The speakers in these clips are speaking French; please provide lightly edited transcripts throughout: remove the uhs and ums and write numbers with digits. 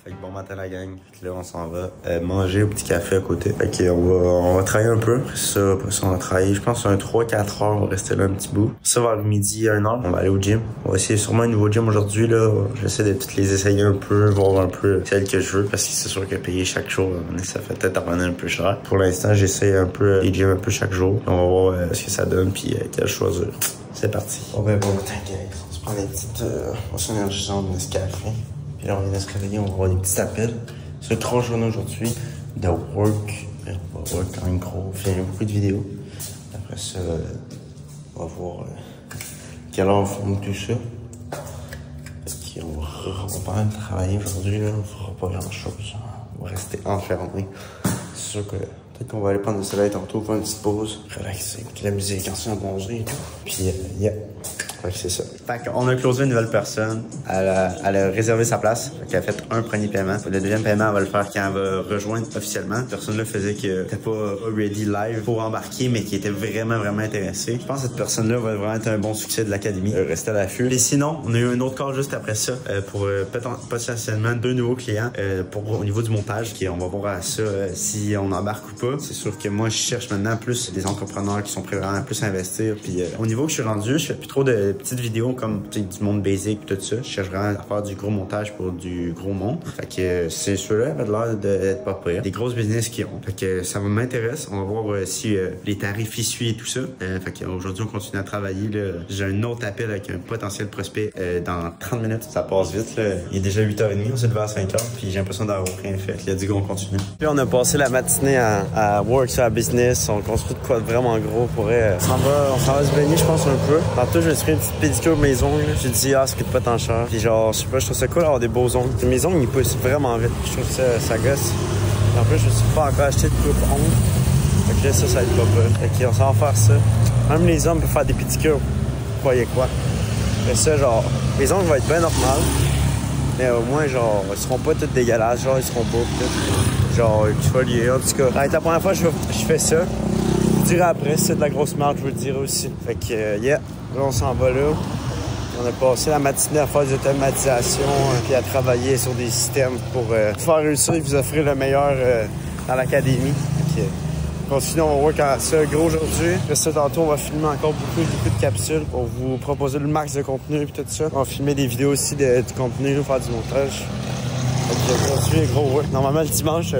Fait que bon matin la gang. Fait que là on s'en va manger au petit café à côté. Fait que on va travailler un peu. Après ça on va travailler, je pense, un 3-4 heures. On va rester là un petit bout. Ça vers midi, 1h, on va aller au gym. On va essayer sûrement un nouveau gym aujourd'hui là. J'essaie de toutes les essayer un peu, voir un peu celles que je veux. Parce que c'est sûr que payer chaque jour, ça fait peut-être revenir un peu cher. Pour l'instant, j'essaie un peu les gyms un peu chaque jour. On va voir ce que ça donne puis quelle choisir. C'est parti. Bon matin guys. On se prend des petites énergisantes de Nescafé. Puis là, on vient de se réveiller, on va avoir des petits appels. C'est une grosse journée aujourd'hui de work. Work quand même gros. On fait beaucoup de vidéos. Après ça, on va voir quelle heure on filme tout ça. Parce qu'on va pas mal travailler aujourd'hui. On fera pas grand chose. On va rester enfermé. C'est sûr que peut-être qu'on va aller prendre le soleil tantôt, faire une petite pause, relaxer, avec la musique, ensuite à manger et tout. Puis, yeah. Fait que c'est ça. Fait qu'on a closé une nouvelle personne. Elle a réservé sa place. Fait qu'elle a fait un premier paiement. Le deuxième paiement, elle va le faire quand elle va rejoindre officiellement. Cette personne-là faisait que t'était pas ready live pour embarquer, mais qui était vraiment intéressée. Je pense que cette personne-là va vraiment être un bon succès de l'académie. Rester à l'affût. Et sinon, on a eu un autre call juste après ça pour potentiellement 2 nouveaux clients au niveau du montage. On va voir à ça si on embarque ou pas. C'est sûr que moi, je cherche maintenant plus des entrepreneurs qui sont prêts vraiment plus à investir. Puis au niveau que je suis rendu, je fais plus trop de petites vidéos comme du monde basic et tout ça. Je cherche vraiment à faire du gros montage pour du gros monde. Fait que c'est ceux-là avaient l'air d'être pas pire. Des grosses business qu'ils ont. Fait que ça m'intéresse. On va voir si les tarifs y suivent et tout ça. Fait qu'aujourd'hui, on continue à travailler. J'ai un autre appel avec un potentiel prospect dans 30 minutes. Ça passe vite. Là. Il est déjà 8h30. On s'est levé à 5h. Puis j'ai l'impression d'avoir rien fait. Il a dit qu'on continue. Puis on a passé la matinée à work sur la business. On construit de quoi de vraiment gros pour on s'en va se baigner, je pense, un peu. Tantôt, je me suis fait une petite pédicure mes ongles. J'ai dit, ça coûte pas tant cher. Puis genre, je sais pas, je trouve ça cool d'avoir des beaux ongles. Mes ongles, ils poussent vraiment vite. Je trouve que ça gosse. En plus, je me suis pas encore acheté de coupe ongles. Fait que là, ça va être pas peur. Fait qu'on s'en va faire ça. Même les hommes peuvent faire des pédicures. Vous croyez quoi? Mais ça, genre, les ongles vont être bien normales. Mais au moins, genre, ils seront pas tous dégueulasses. Genre, ils seront beaux. Genre, exfoliés. En tout cas, ça va être la première fois que je fais ça. Je vous dirai après, si c'est de la grosse marque, je vous le dirai aussi. Fait que, yeah. Là, on s'en va là. On a passé la matinée à faire des automatisations puis à travailler sur des systèmes pour faire réussir et vous offrir le meilleur dans l'académie. Continuons, on va work à ça gros aujourd'hui. Après ça, tantôt, on va filmer encore beaucoup de capsules pour vous proposer le max de contenu et tout ça. On va filmer des vidéos aussi du contenu, faire du montage. Aujourd'hui, gros work. Normalement, le dimanche,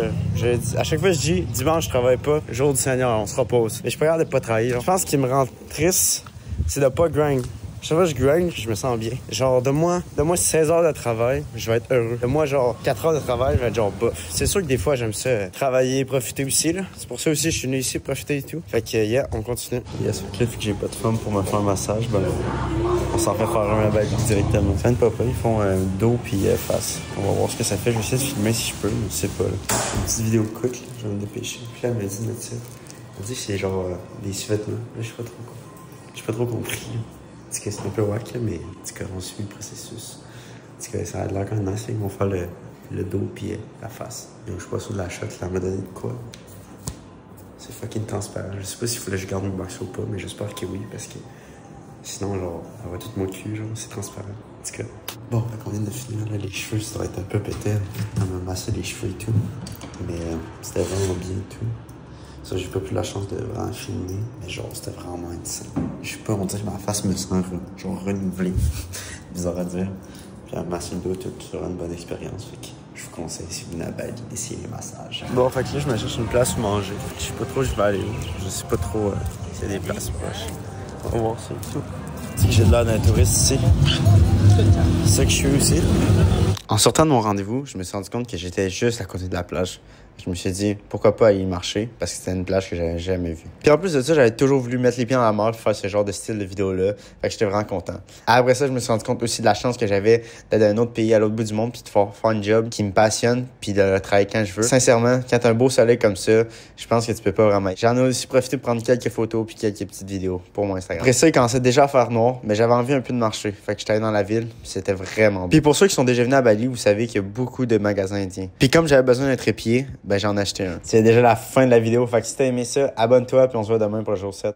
à chaque fois je dis dimanche, je travaille pas. Jour du Seigneur, on se repose. Mais je suis pas capable de pas travailler. Je pense qu'il me rend triste, c'est de pas grind. Chaque fois que je grind, je me sens bien. Genre, de moi 16 heures de travail, je vais être heureux. De moi, genre, 4 heures de travail, je vais être genre bof. C'est sûr que des fois, j'aime ça travailler, profiter aussi, là. C'est pour ça aussi que je suis venu ici, profiter et tout. Fait que, yeah, on continue. Yes, fait que là, vu que j'ai pas de femme pour me faire un massage, ben, on s'en fait faire un bail directement. Ça ne pas pas, ils font dos puis face. On va voir ce que ça fait. Je vais essayer de filmer si je peux, mais je sais pas, là. Une petite vidéo cook, là. Je vais me dépêcher. Puis là, elle m'a dit de mettre ça. Elle m'a dit que c'est genre des sous-vêtements. Là, je sais pas trop compris, là. En tout cas, c'est un peu wack, là, mais en tout cas, on suit le processus. En tout cas, ça a l'air quand même assez. Ils vont faire le dos puis la face. Donc, je suis pas sûr de la shot, là, elle m'a donné de quoi. C'est fucking transparent. Je sais pas s'il fallait que je garde mon box ou pas, mais j'espère que oui, parce que sinon, genre, elle va tout mon cul, genre, c'est transparent. En tout cas, bon, fait qu'on vient de finir, là, les cheveux, ça va être un peu pété. Elle m'a massé les cheveux et tout. Mais c'était vraiment bien et tout. Ça, j'ai pas eu la chance de vraiment filmer, mais genre, c'était vraiment intéressant. Je sais pas, on dirait que ma face me sent genre renouvelée. Bizarre à dire. Puis à masser le dos, tout sera une bonne expérience. Fait que je vous conseille, si vous venez à Bali, d'essayer les massages. Bon, fait que là, je me cherche une place où manger. Je sais pas trop où je vais aller où. Je sais pas trop s'il y a des places proches. On va voir ça et tout. Si j'ai de l'air d'un touriste ici. C'est ça que je suis aussi. En sortant de mon rendez-vous, je me suis rendu compte que j'étais juste à côté de la plage. Je me suis dit, pourquoi pas aller y marcher, parce que c'était une plage que j'avais jamais vue. Puis en plus de ça, j'avais toujours voulu mettre les pieds dans la mer pour faire ce genre de style de vidéo-là. Fait que j'étais vraiment content. Après ça, je me suis rendu compte aussi de la chance que j'avais d'être dans un autre pays, à l'autre bout du monde, puis de faire un job qui me passionne, puis de le travailler quand je veux. Sincèrement, quand t'as un beau soleil comme ça, je pense que tu peux pas vraiment être. J'en ai aussi profité pour prendre quelques photos puis quelques petites vidéos pour mon Instagram. Après ça, il commençait déjà à faire noir, mais j'avais envie un peu de marcher. Fait que j'étais allé dans la ville, puis c'était vraiment beau. Puis pour ceux qui sont déjà venus à Bali, vous savez qu'il y a beaucoup de magasins indiens. Puis comme j'avais besoin d'un trépied, ben j'en ai acheté un. C'est déjà la fin de la vidéo. Fait que si t'as aimé ça, abonne-toi puis on se voit demain pour le jour 7.